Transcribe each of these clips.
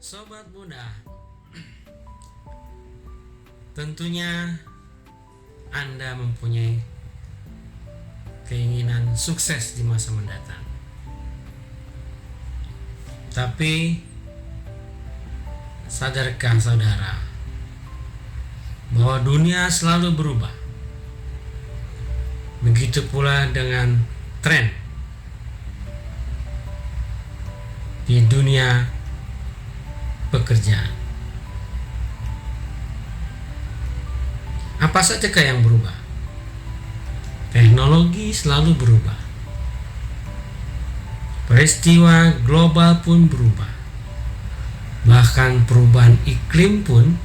Sobat muda, tentunya Anda mempunyai keinginan sukses di masa mendatang. Tapi sadarkah saudara bahwa dunia selalu berubah? Begitu pula dengan tren di dunia pekerjaan. Apa sajakah yang berubah? Teknologi selalu berubah. Peristiwa global pun berubah. Bahkan perubahan iklim pun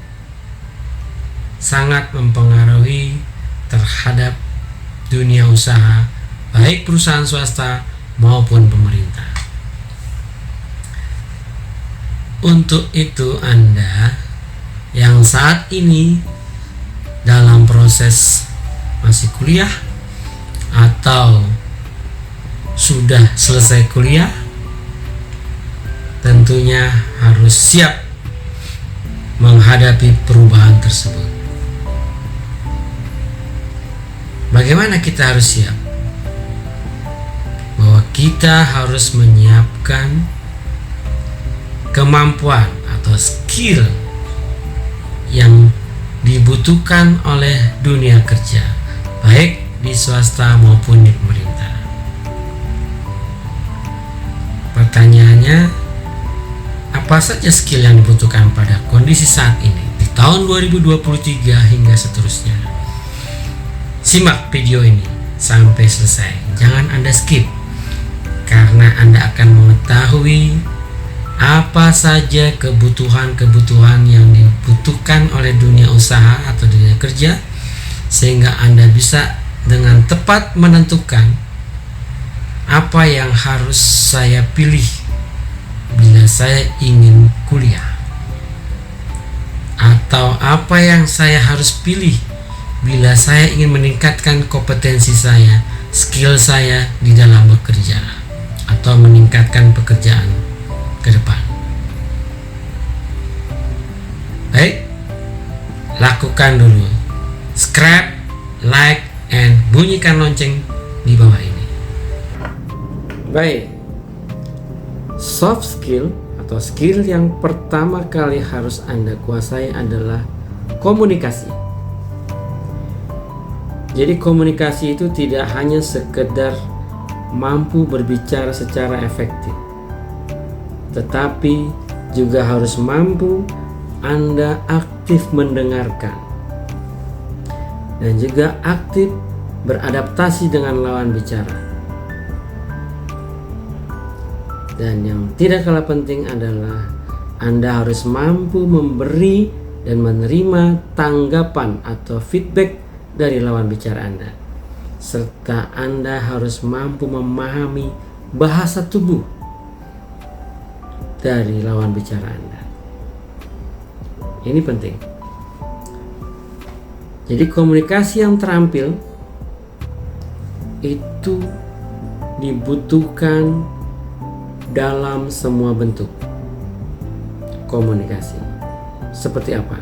sangat mempengaruhi terhadap dunia usaha, baik perusahaan swasta maupun pemerintah. Untuk itu Anda yang saat ini dalam proses masih kuliah atau sudah selesai kuliah, tentunya harus siap menghadapi perubahan tersebut. Bagaimana kita harus siap? Bahwa kita harus menyiapkan kemampuan atau skill yang dibutuhkan oleh dunia kerja, baik di swasta maupun di pemerintah. Pertanyaannya, apa saja skill yang dibutuhkan pada kondisi saat ini di tahun 2023 hingga seterusnya? Simak video ini sampai selesai, jangan Anda skip, karena Anda akan mengetahui apa saja kebutuhan-kebutuhan yang dibutuhkan oleh dunia usaha atau dunia kerja, sehingga Anda bisa dengan tepat menentukan apa yang harus saya pilih bila saya ingin kuliah, atau apa yang saya harus pilih bila saya ingin meningkatkan kompetensi saya, skill saya di dalam bekerja, atau meningkatkan pekerjaan ke depan. Baik, lakukan dulu subscribe, like, and bunyikan lonceng di bawah ini. Baik, soft skill atau skill yang pertama kali harus Anda kuasai adalah komunikasi. Jadi komunikasi itu tidak hanya sekedar mampu berbicara secara efektif, tetapi juga harus mampu Anda aktif mendengarkan dan juga aktif beradaptasi dengan lawan bicara. Dan yang tidak kalah penting adalah Anda harus mampu memberi dan menerima tanggapan atau feedback dari lawan bicara Anda, serta Anda harus mampu memahami bahasa tubuh dari lawan bicara Anda. Ini penting. Jadi komunikasi yang terampil itu dibutuhkan dalam semua bentuk komunikasi. Seperti apa?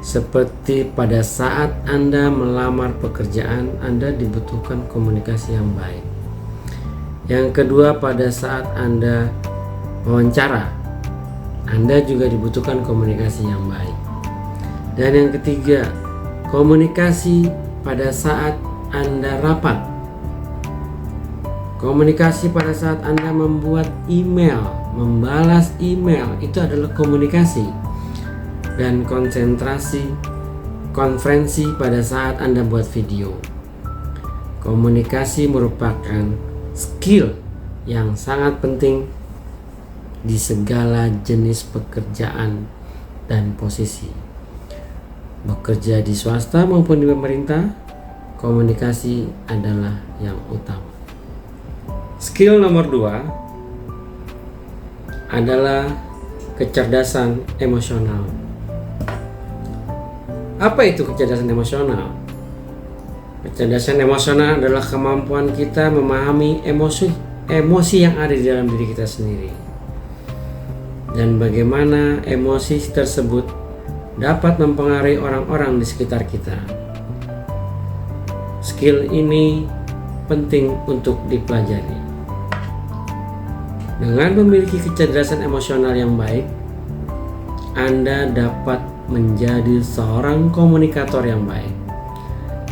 Seperti pada saat Anda melamar pekerjaan, Anda dibutuhkan komunikasi yang baik. Yang kedua, pada saat Anda wawancara, Anda juga dibutuhkan komunikasi yang baik. Dan yang ketiga, komunikasi pada saat Anda rapat, komunikasi pada saat Anda membuat email, membalas email, itu adalah komunikasi. Dan konferensi pada saat Anda buat video. Komunikasi merupakan skill yang sangat penting di segala jenis pekerjaan dan posisi. Bekerja di swasta maupun di pemerintah, komunikasi adalah yang utama. Skill nomor 2 adalah kecerdasan emosional. Apa itu kecerdasan emosional? Kecerdasan emosional adalah kemampuan kita memahami emosi yang ada di dalam diri kita sendiri. dan bagaimana emosi tersebut dapat mempengaruhi orang-orang di sekitar kita. Skill ini penting untuk dipelajari. Dengan memiliki kecerdasan emosional yang baik, Anda dapat menjadi seorang komunikator yang baik,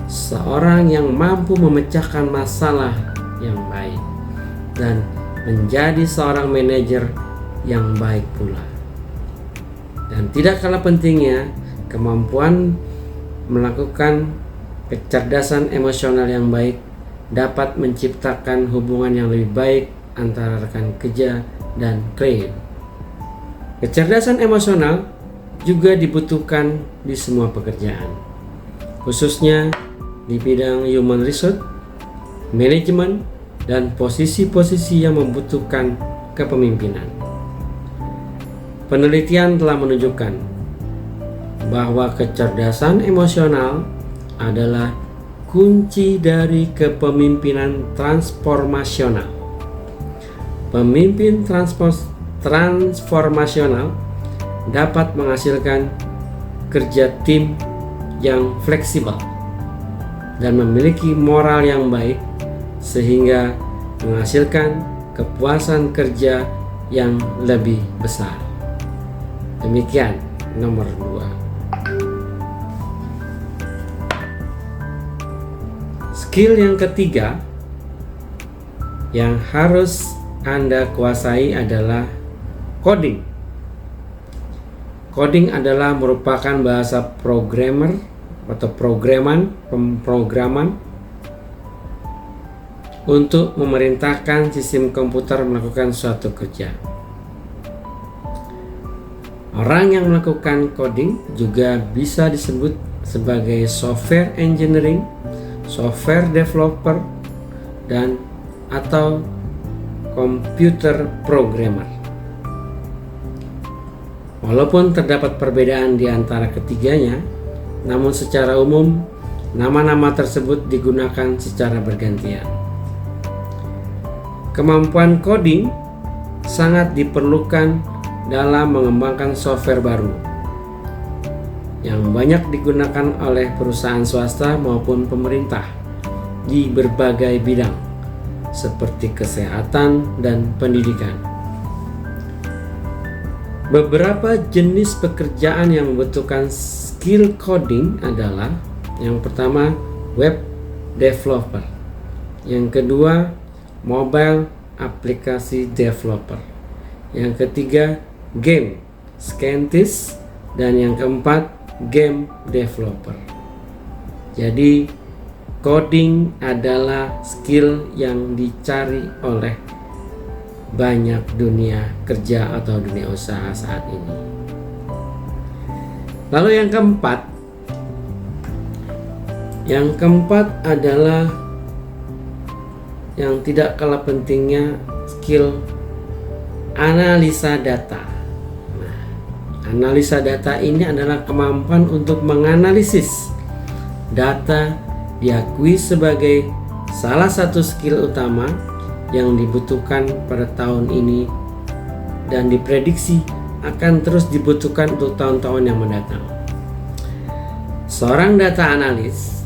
seorang yang mampu memecahkan masalah yang baik, dan menjadi seorang manajer yang baik pula. Dan tidak kalah pentingnya, kemampuan melakukan kecerdasan emosional yang baik dapat menciptakan hubungan yang lebih baik antara rekan kerja dan klien. Kecerdasan emosional juga dibutuhkan di semua pekerjaan, khususnya di bidang human resource, manajemen, dan posisi-posisi yang membutuhkan kepemimpinan. Penelitian telah menunjukkan bahwa kecerdasan emosional adalah kunci dari kepemimpinan transformasional. Pemimpin transformasional dapat menghasilkan kerja tim yang fleksibel dan memiliki moral yang baik, sehingga menghasilkan kepuasan kerja yang lebih besar. Demikian nomor 2. Skill yang ketiga yang harus Anda kuasai adalah coding. Coding adalah merupakan bahasa programmer atau pemrograman untuk memerintahkan sistem komputer melakukan suatu kerja. Orang yang melakukan coding juga bisa disebut sebagai software engineering, software developer, dan atau computer programmer. Walaupun terdapat perbedaan di antara ketiganya, namun secara umum nama-nama tersebut digunakan secara bergantian. Kemampuan coding sangat diperlukan dalam mengembangkan software baru yang banyak digunakan oleh perusahaan swasta maupun pemerintah di berbagai bidang seperti kesehatan dan pendidikan. Beberapa jenis pekerjaan yang membutuhkan skill coding adalah: yang pertama, web developer; yang kedua, mobile aplikasi developer; yang ketiga, game scientist; dan yang keempat, game developer. Jadi coding adalah skill yang dicari oleh banyak dunia kerja atau dunia usaha saat ini. Lalu yang keempat adalah yang tidak kalah pentingnya, skill analisa data. Analisa data ini adalah kemampuan untuk menganalisis data, diakui sebagai salah satu skill utama yang dibutuhkan pada tahun ini dan diprediksi akan terus dibutuhkan untuk tahun-tahun yang mendatang. Seorang data analis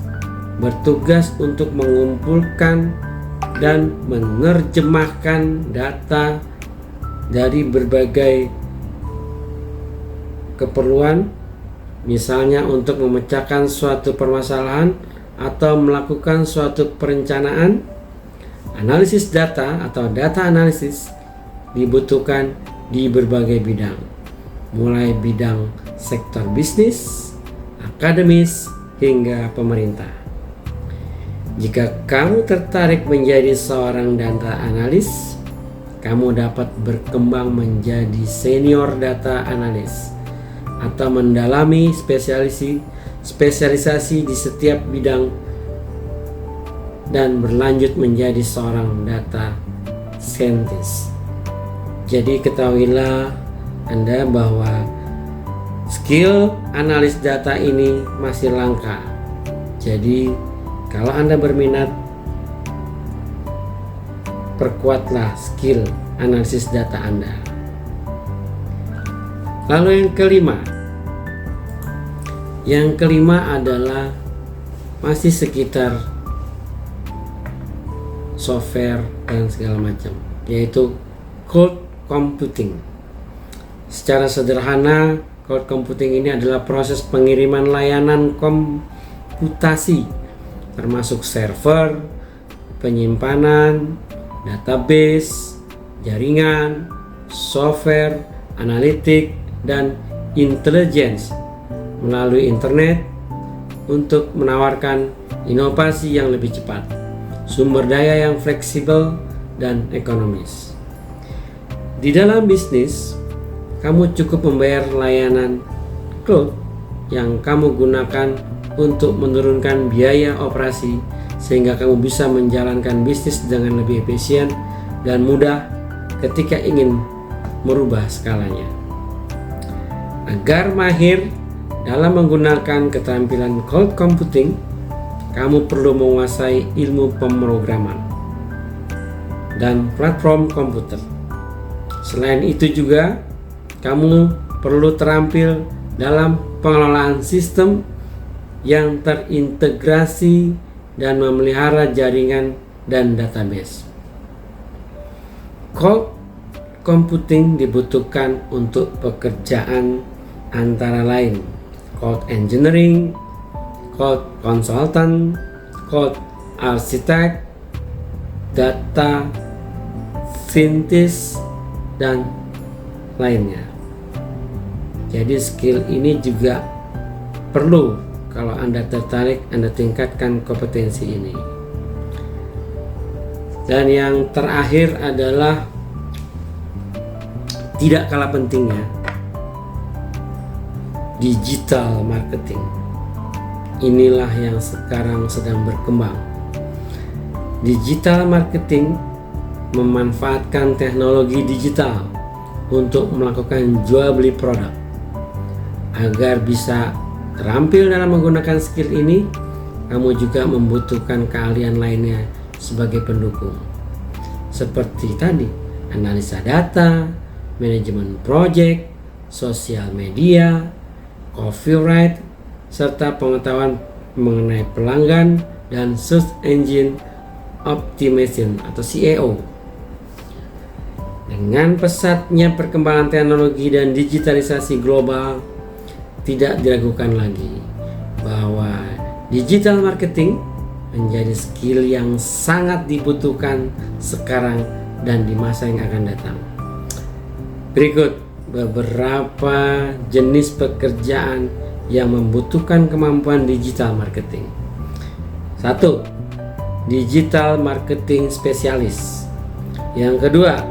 bertugas untuk mengumpulkan dan menerjemahkan data dari berbagai keperluan, misalnya untuk memecahkan suatu permasalahan atau melakukan suatu perencanaan. Analisis data atau data analisis dibutuhkan di berbagai bidang, mulai bidang sektor bisnis, akademis, hingga pemerintah. Jika kamu tertarik menjadi seorang data analis, kamu dapat berkembang menjadi senior data analis atau mendalami spesialisasi di setiap bidang dan berlanjut menjadi seorang data scientist. Jadi ketahuilah Anda bahwa skill analis data ini masih langka. Jadi kalau Anda berminat, perkuatlah skill analisis data Anda. Lalu yang kelima adalah masih sekitar software dan segala macam, yaitu cloud computing. Secara sederhana, cloud computing ini adalah proses pengiriman layanan komputasi termasuk server, penyimpanan, database, jaringan, software, analitik, dan intelligence melalui internet untuk menawarkan inovasi yang lebih cepat, sumber daya yang fleksibel, dan ekonomis. Di dalam bisnis, kamu cukup membayar layanan cloud yang kamu gunakan untuk menurunkan biaya operasi sehingga kamu bisa menjalankan bisnis dengan lebih efisien dan mudah ketika ingin merubah skalanya. Agar mahir dalam menggunakan keterampilan cloud computing, kamu perlu menguasai ilmu pemrograman dan platform komputer. Selain itu juga, kamu perlu terampil dalam pengelolaan sistem yang terintegrasi dan memelihara jaringan dan database. Cloud computing dibutuhkan untuk pekerjaan antara lain cloud engineering, cloud consultant, cloud architect, data scientist, dan lainnya. Jadi skill ini juga perlu kalau Anda tertarik, Anda tingkatkan kompetensi ini. Dan yang terakhir adalah tidak kalah pentingnya, digital marketing. Inilah yang sekarang sedang berkembang. Digital marketing memanfaatkan teknologi digital untuk melakukan jual beli produk. Agar bisa terampil dalam menggunakan skill ini, kamu juga membutuhkan keahlian lainnya sebagai pendukung, seperti tadi analisa data, manajemen project, sosial media, copyright, serta pengetahuan mengenai pelanggan dan search engine optimization atau SEO. Dengan pesatnya perkembangan teknologi dan digitalisasi global, tidak diragukan lagi bahwa digital marketing menjadi skill yang sangat dibutuhkan sekarang dan di masa yang akan datang. Berikut beberapa jenis pekerjaan yang membutuhkan kemampuan digital marketing. 1. Digital marketing spesialis. Yang kedua,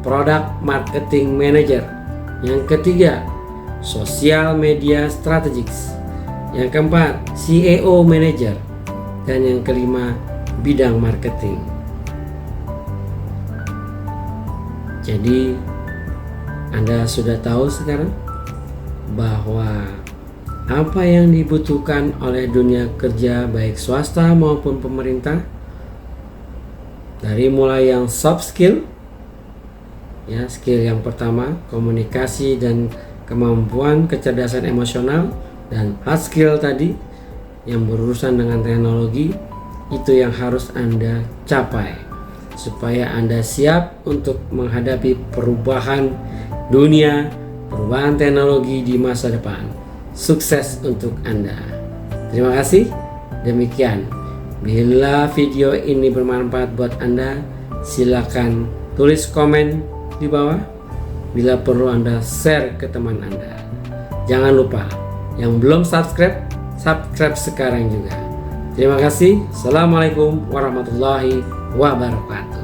product marketing manager. Yang ketiga, social media strategist. Yang keempat, SEO manager. Dan yang kelima, bidang marketing. Jadi Anda sudah tahu sekarang bahwa apa yang dibutuhkan oleh dunia kerja baik swasta maupun pemerintah, dari mulai yang soft skill, ya, skill yang pertama komunikasi dan kemampuan kecerdasan emosional, dan hard skill tadi yang berurusan dengan teknologi, itu yang harus Anda capai supaya Anda siap untuk menghadapi perubahan dunia, perubahan teknologi di masa depan. Sukses untuk Anda. Terima kasih. Demikian. Bila video ini bermanfaat buat Anda, silakan tulis komen di bawah. Bila perlu Anda share ke teman Anda. Jangan lupa, yang belum subscribe sekarang juga. Terima kasih. Assalamualaikum warahmatullahi wabarakatuh.